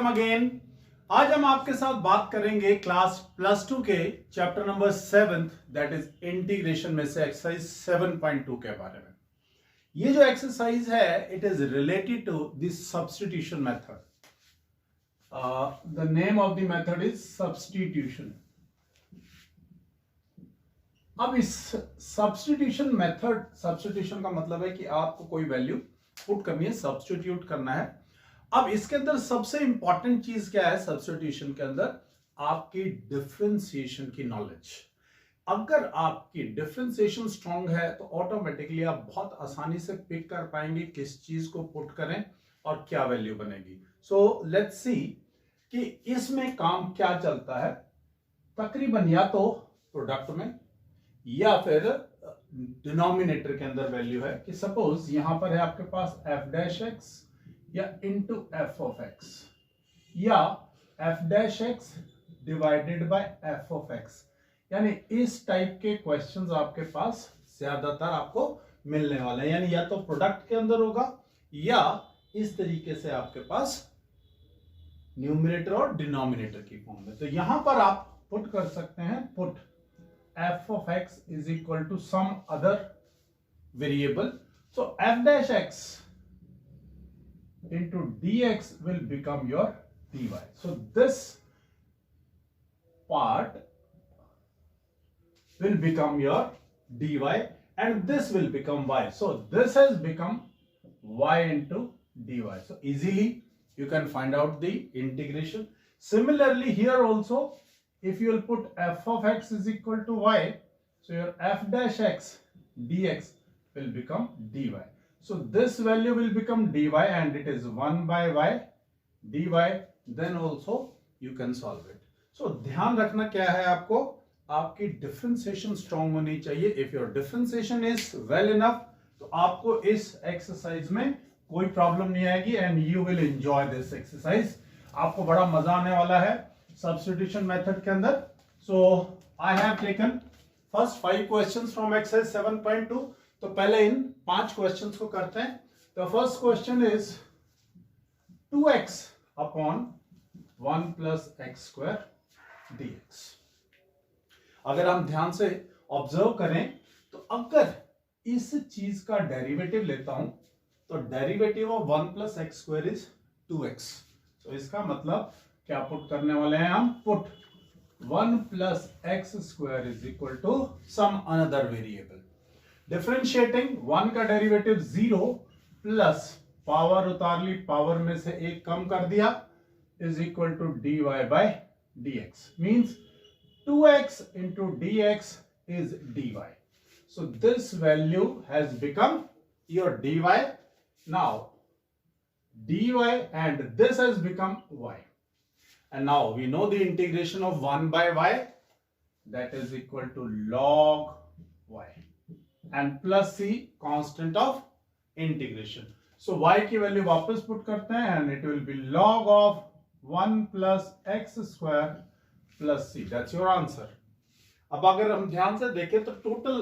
Welcome again. आज हम आपके साथ बात करेंगे क्लास +2 के chapter number 7 that is integration में से एक्सरसाइज 7.2 के बारे में। ये जो एक्सरसाइज है it is related to this substitution method. The name of the method is substitution. अब इस सब्स्टिट्यूशन मेथड, सब्स्टिट्यूशन का मतलब है कि आपको कोई वैल्यू पुट करनी है, सब्स्टिट्यूट करना है। अब इसके अंदर सबसे इंपॉर्टेंट चीज क्या है सब्स्टिट्यूशन के अंदर? आपकी डिफरेंशिएशन की नॉलेज। अगर आपकी डिफरेंशिएशन स्ट्रांग है तो ऑटोमेटिकली आप बहुत आसानी से पिक कर पाएंगे किस चीज को पुट करें और क्या वैल्यू बनेगी। सो लेट्स सी कि इसमें काम क्या चलता है। तकरीबन या तो प्रोडक्ट में या फिर डिनोमिनेटर के अंदर वैल्यू है कि सपोज यहां पर है आपके पास f डैश x या इंटू एफ ऑफ एक्स या F dash x divided by F of x, यानी इस टाइप के क्वेश्चंस आपके पास ज्यादातर आपको मिलने वाले हैं। यानी या तो प्रोडक्ट के अंदर होगा या इस तरीके से आपके पास न्यूमरेटर और डिनोमिनेटर की फॉर्म में। तो यहां पर आप पुट कर सकते हैं, put F of X is equal to some other variable. So F dash X into dx will become your dy. So this part will become your dy and this will become y. So this has become y into dy. So easily you can find out the integration. Similarly here also, if you will put f of x is equal to y, so your f dash x dx will become dy. So this value will become dy and it is 1 by y dy, then also you can solve it. So ध्यान रखना क्या है आपको, आपकी differentiation strong होनी चाहिए। If your differentiation is well enough तो आपको इस एक्सरसाइज में कोई प्रॉब्लम नहीं आएगी and you will enjoy this exercise. आपको बड़ा मजा आने वाला है सब्स्टिट्यूशन मेथड के अंदर। So I have taken first 5 questions from exercise 7.2। तो पहले इन 5 क्वेश्चंस को करते हैं। The first question is 2x upon 1 plus x square dx। अगर हम ध्यान से ऑब्जर्व करें तो अगर इस चीज का डेरिवेटिव लेता हूं तो derivative of 1 plus x square is 2x। तो इसका मतलब क्या पुट करने वाले हैं हम? Put 1 plus x square is equal to some another variable. Differentiating 1 का डेरिवेटिव 0 प्लस पावर उतार ली, पावर में से एक कम कर दिया, is equal to dy by dx। Means 2x into dx is dy. So this value has become your dy. Now dy and this has become y. And now we know the integration of 1 by y, that is equal to log y. And plus c constant of integration. So y की value वापस put करते हैं and it will be log of 1 plus x square plus c. That's your answer. अब अगर हम ध्यान से देखें तो टोटल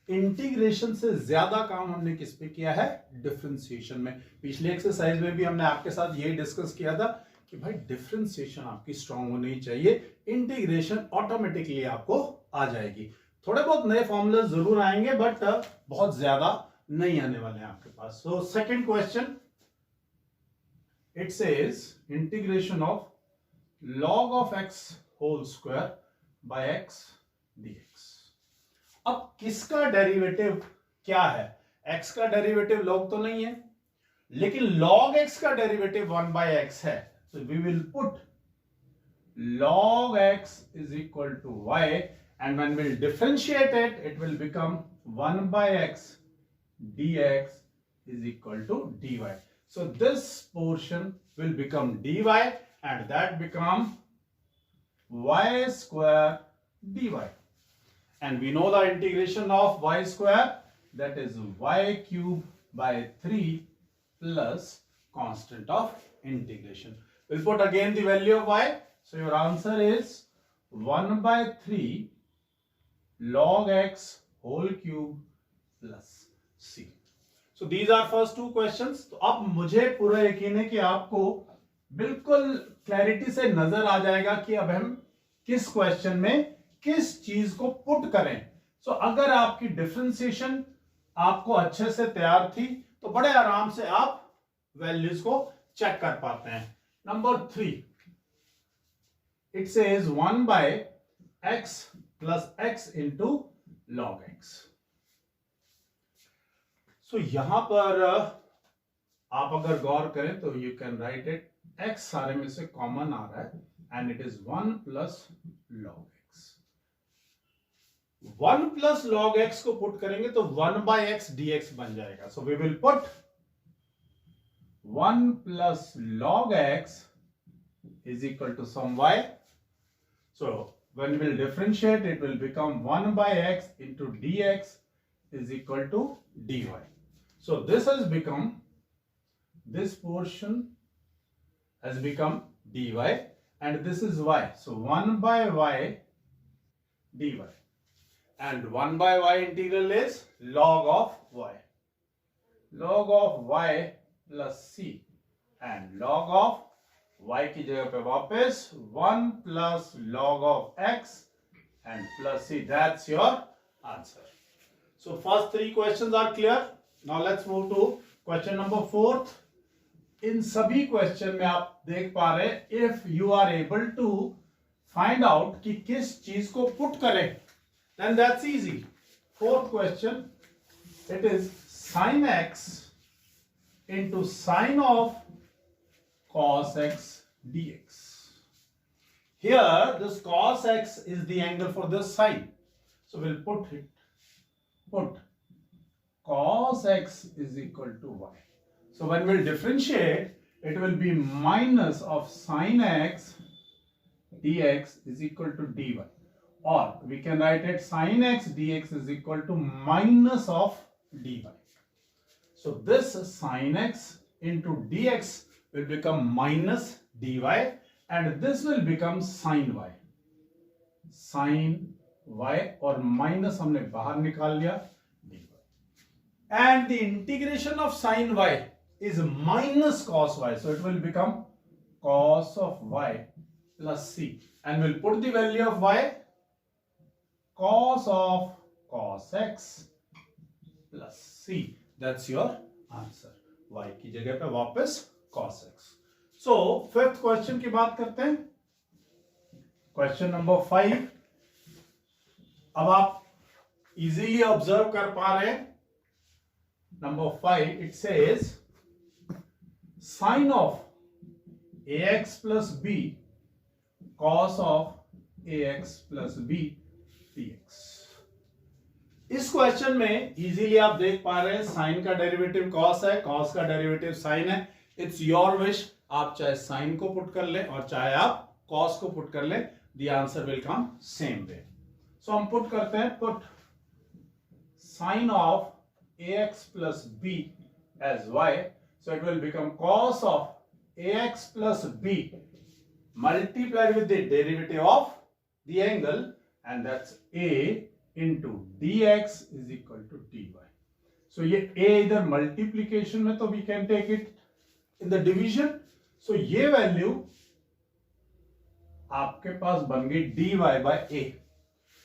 इंटीग्रेशन से ज्यादा काम हमने किस पे किया है? डिफरेंशिएशन में। पिछले एक्सरसाइज में भी हमने आपके साथ यही डिस्कस किया था कि भाई डिफरेंशिएशन आपकी स्ट्रांग होनी चाहिए, इंटीग्रेशन ऑटोमेटिकली आपको आ जाएगी। थोड़े बहुत नए फॉर्मूले जरूर आएंगे बट बहुत ज्यादा नहीं आने वाले हैं आपके पास। So second question, it says integration of log of x whole square by x dx। अब किसका डेरिवेटिव क्या है? x का डेरिवेटिव log तो नहीं है, लेकिन log x का डेरिवेटिव 1 by x है। So we will put log x is equal to y and when we'll differentiate it, it will become 1 by x dx is equal to dy. So this portion will become dy and that become y square dy. And we know the integration of y square, that is y cube by 3 plus constant of integration. We'll put again the value of y. So your answer is 1 by 3 log x whole cube plus c. So these are first 2 questions. तो अब मुझे पूरा यकीन है कि आपको बिल्कुल clarity से नजर आ जाएगा कि अब हम किस क्वेश्चन में किस चीज को पुट करें। सो अगर आपकी डिफरेंशिएशन आपको अच्छे से तैयार थी तो बड़े आराम से आप वैल्यूज को चेक कर पाते हैं। Number 3, it says 1 by x plus x into log x। So यहां पर आप अगर गौर करें तो you can write it, x सारे में से कॉमन आ रहा है and it is 1 plus log x। 1 plus log x को पुट करेंगे तो 1 बाय x dx बन जाएगा। So we will put 1 plus log x is equal to some y. So when we will differentiate, it will become 1 by x into dx is equal to dy. So this has become, this portion has become dy and this is y. So 1 by y dy and 1 by y integral is log of y. Log of y plus c and log of y की जगह पे वापस 1 plus log of x and plus c. That's your answer. So first 3 questions are clear. Now let's move to question number 4. इन सभी question में आप देख पा रहे हैं if you are able to find out कि किस चीज को पुट करें, then that's easy. 4th question, it is sin x into sin of cos x dx. Here this cos x is the angle for this sine, so we'll put cos x is equal to y. So when we'll differentiate, it will be minus of sin x dx is equal to dy, or we can write it sin x dx is equal to minus of dy. So this sin x into dx will become minus dy and this will become sin y. Sin y और minus हमने बाहर निकाल लिया dy. And the integration of sin y is minus cos y. So it will become cos of y plus c. And we'll put the value of y, cos of cos x plus c. That's your answer. y की जगह पे वापस cos x. So 5th question की बात करते हैं। Question number 5। अब आप इजीली ऑब्जर्व कर पा रहे हैं। Number 5, it says sine of ax plus b cos of ax plus b dx। इस क्वेश्चन में इजीली आप देख पा रहे हैं साइन का डेरिवेटिव cos है, cos का डेरिवेटिव साइन है। इट्स योर विश, आप चाहे साइन को पुट कर ले और चाहे आप cos को पुट कर ले, the answer will come same way. So हम पुट करते हैं, put sine of ax plus b as y, so it will become cos of ax plus b multiplied with the derivative of the angle and that's a into dx is equal to dy. So ये a इधर multiplication में तो we can take it in the division. So ये value आपके पास बन गई dy by a.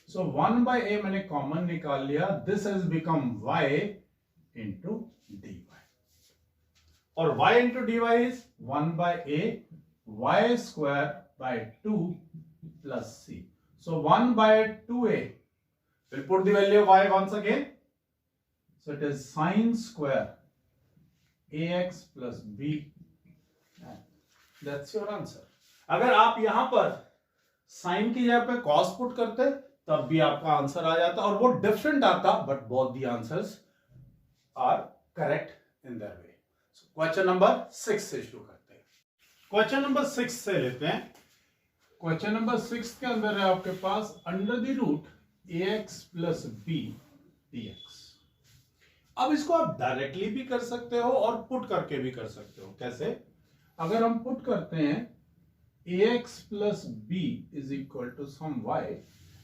So 1 by a मैंने common निकाल लिया, this has become y into dy. और y into dy is 1 by a y square by 2 plus c. So 1 by 2a. We'll put the value of y once again. So it is sine square ax plus b. That's your answer. अगर आप यहां पर sign की जगह पे cos put करते तब भी आपका आंसर आ जाता और वो डिफरेंट आता, but both the answers are correct in their way. Question number 6 से शुरू करते हैं। क्वेश्चन नंबर 6 से लेते हैं। क्वेश्चन नंबर 6 के अंदर है आपके पास under the root ax plus b dx। अब इसको आप डायरेक्टली भी कर सकते हो और पुट करके भी कर सकते हो। कैसे? अगर हम पुट करते हैं ax plus b is equal to some y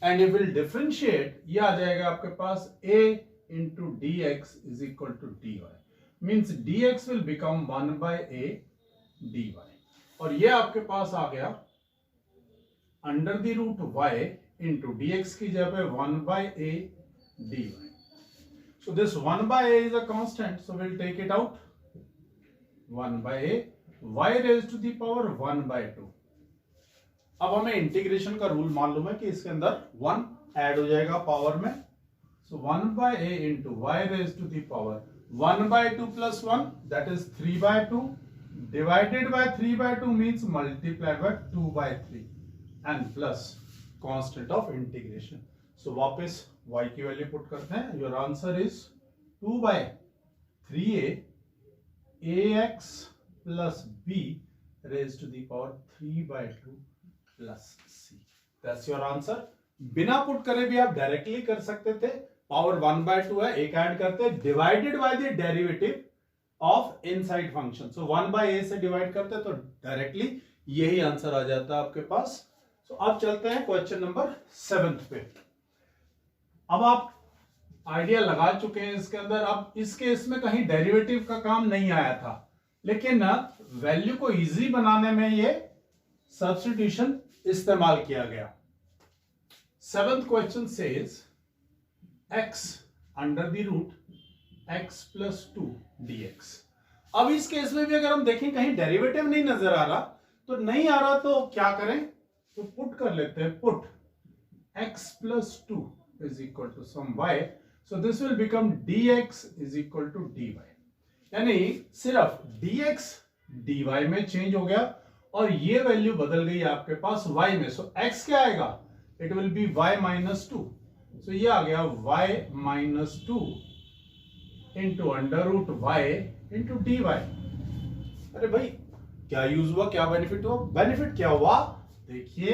and if will differentiate, ये आ जाएगा आपके पास a into dx is equal to dy, means dx will become 1 by a dy। और ये आपके पास आ गया under the root y into d x की जगह पे 1/a dy. So this 1/a is a constant, so we'll take it out. 1/a y raised to the power 1/2. अब हमें इंटीग्रेशन का रूल मालूम है कि इसके अंदर 1 ऐड हो जाएगा पावर में. So 1/a into y raised to the power 1/2 plus 1, that is 3/2, divided by 3/2 means multiplied by 2/3 and plus constant of integration. So वापस y की वैल्यू पुट करते हैं. Your answer is 2/3a ax plus b raised to the power 3/2 plus c. That's your answer. बिना put करे भी आप directly कर सकते थे. पावर 1/2 है, एक ऐड करते हैं, divided by the derivative of inside function. So 1/a से डिवाइड करते हैं तो डायरेक्टली यही आंसर आ जाता है आपके पास. सो अब चलते हैं क्वेश्चन नंबर 7 पे. अब आप आइडिया लगा चुके हैं इसके अंदर. अब इस केस में कहीं डेरिवेटिव का काम नहीं आया था, लेकिन वैल्यू को इजी बनाने में ये सब्स्टिट्यूशन इस्तेमाल किया गया. 7th question says x under the root x plus 2 dx. अब इस केस में भी अगर हम देखें कहीं डेरिवेटिव नहीं नजर आ रहा, तो नहीं आ रहा तो क्या करें, तो पुट कर लेते हैं. Put x plus 2 is equal to some y, so this will become dx is equal to dy. यानी सिर्फ dx dy में चेंज हो गया और ये वैल्यू बदल गई आपके पास y में. सो x क्या आएगा, it will be y minus 2. So ये आ गया y minus 2 into under root y into dy. अरे भाई क्या यूज हुआ, क्या बेनिफिट हुआ? बेनिफिट क्या हुआ, देखिए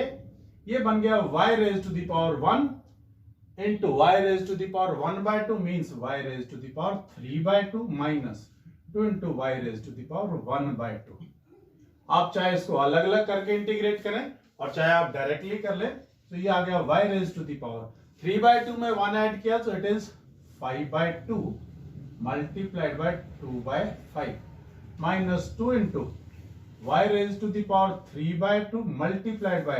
ये बन गया y raise to the power 1 into y raise to the power 1/2 means y raise to the power 3/2 minus 2 into y raise to the power 1/2. आप चाहे इसको अलग अलग करके इंटीग्रेट करें और चाहे आप डायरेक्टली कर लें. तो ये आ गया y raise to the power 3/2 में 1 ऐड किया तो it is 5/2 multiplied by 2/5 minus 2 into y raised to the power 3/2 multiplied by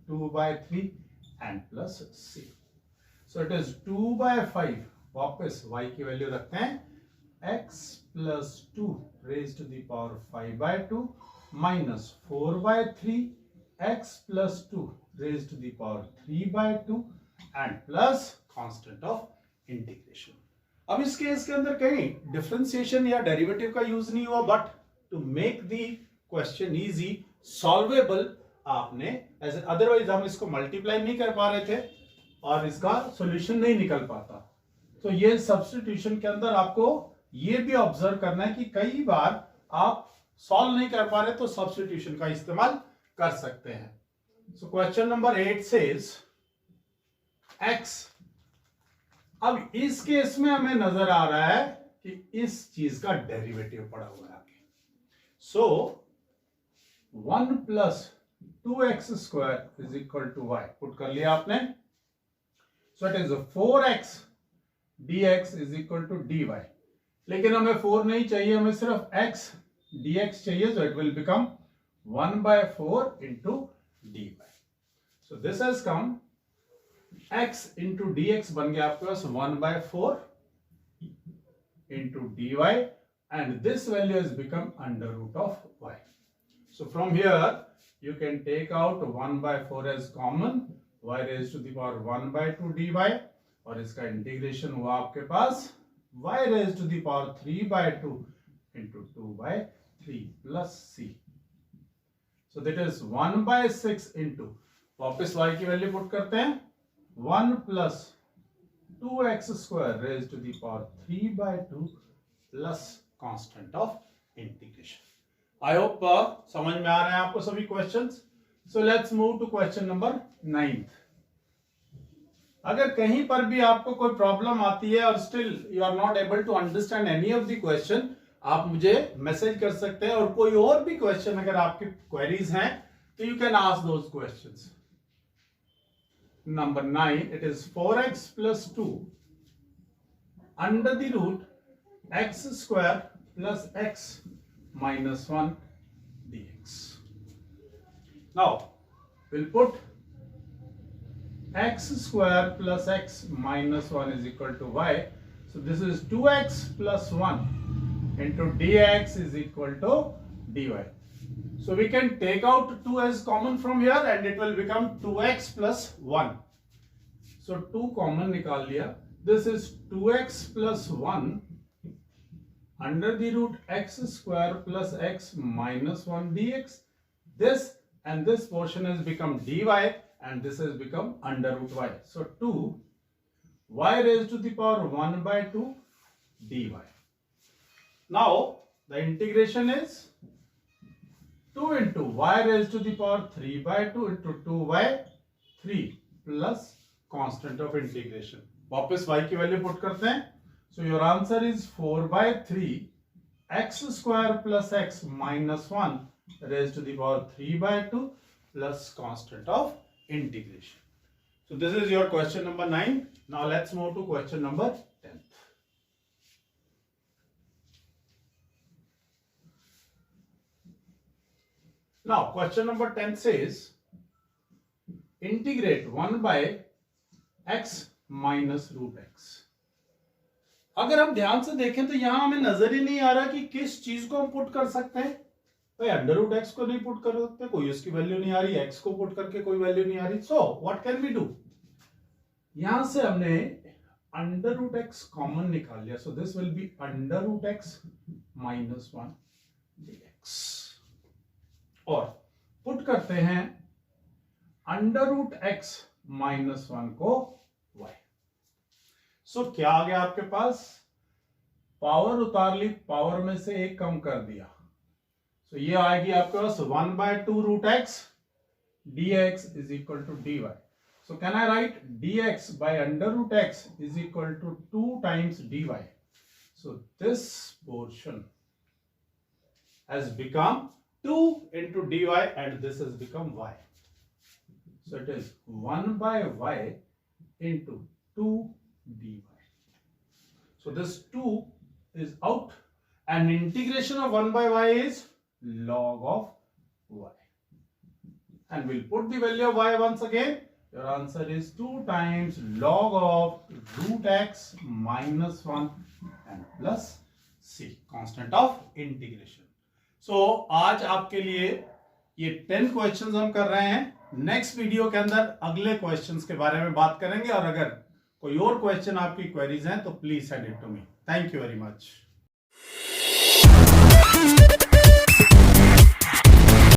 2/3 and plus c. So it is 2/5. वापस y की वैल्यू रखते हैं, x plus 2 raised to the power 5/2 minus 4/3 x plus 2 raised to the power 3/2 and plus constant of integration. अब इस case के अंदर कहीं differentiation या डेरिवेटिव का यूज नहीं हुआ, but to make the question easy solvable आपने ऐसे, अदरवाइज हम इसको मल्टीप्लाई नहीं कर पा रहे थे और इसका सॉल्यूशन नहीं निकल पाता. तो ये सब्स्टिट्यूशन के अंदर आपको ये भी ऑब्जर्व करना है कि कई बार आप सॉल्व नहीं कर पा रहे तो सब्स्टिट्यूशन का इस्तेमाल कर सकते हैं. So question number 8 says x. अब इस केस में हमें नजर आ रहा है कि इस चीज का डेरिवेटिव पड़ा हुआ है आगे. सो 1 plus 2x square is equal to y. Put कर लिया आपने. So it is 4x dx is equal to dy. लेकिन हमें 4 नहीं चाहिए, हमें सिर्फ x dx चाहिए. सो it will become 1/4 into dy. So this has come. x into dx बन गया आपके पास 1/4 into dy and this value has become under root of y. So from here you can take out 1/4 as common, y raised to the power 1/2 dy और इसका integration हुआ आपके पास y raised to the power 3/2 into 2/3 plus c. So that is 1/6 into, वापस y की value put करते हैं, 1 plus 2x square raised to the power 3/2 plus constant of integration. I hope समझ में आ रहे हैं आपको सभी questions. So let's move to question number 9. अगर कहीं पर भी आपको कोई प्रॉब्लम आती है और still you are not able to understand any of the question, आप मुझे मैसेज कर सकते हैं. और कोई और भी क्वेश्चन अगर आपकी क्वेरीज हैं तो you can ask those questions. Number 9, it is 4x plus 2 under the root x square plus x minus 1 dx. Now we'll put x square plus x minus 1 is equal to y. So this is 2x plus 1 into dx is equal to dy. So we can take out 2 as common from here and it will become 2x plus 1. So 2 common nikal liya. This is 2x plus 1 under the root x square plus x minus 1 dx. This and this portion has become dy and this has become under root y. So 2 y raised to the power 1 by 2 dy. Now the integration is 2 into y raised to the power 3 by 2 into 2y 3 plus constant of integration. वापस y की value put करते हैं. So your answer is 4 by 3 x square plus x minus 1 raised to the power 3 by 2 plus constant of integration. So this is your question number 9. Now let's move to question number 10. Now question number 10 says integrate 1 by x minus root x. अगर हम ध्यान से देखें तो यहां हमें नजर ही नहीं आ रहा कि किस चीज को हम पुट कर सकते हैं. भाई अंडर रूट एक्स को नहीं पुट कर सकते, कोई उसकी वैल्यू नहीं आ रही, एक्स को पुट करके कोई वैल्यू नहीं आ रही. So what can we do? यहां से हमने अंडर रूट एक्स कॉमन निकाल लिया. So this will be under root x minus 1 dx और पुट करते हैं अंडर रूट एक्स माइनस 1 को y. सो क्या आ गया आपके पास? पावर उतार ली, पावर में से एक कम कर दिया. सो ये आएगी आपके पास 1 by 2 root x dx is equal to dy. So can I write dx by under root x is equal to 2 times dy. So this portion has become 2 into dy and this has become y. So it is 1 by y into 2 dy. So this 2 is out and integration of 1 by y is log of y. And we'll put the value of y once again. Your answer is 2 times log of root x minus 1 and plus c, constant of integration. So आज आपके लिए ये 10 questions हम कर रहे हैं. Next video के अंदर अगले क्वेश्चंस के बारे में बात करेंगे और अगर कोई और क्वेश्चन आपकी क्वेरीज हैं तो please send it to me. Thank you very much.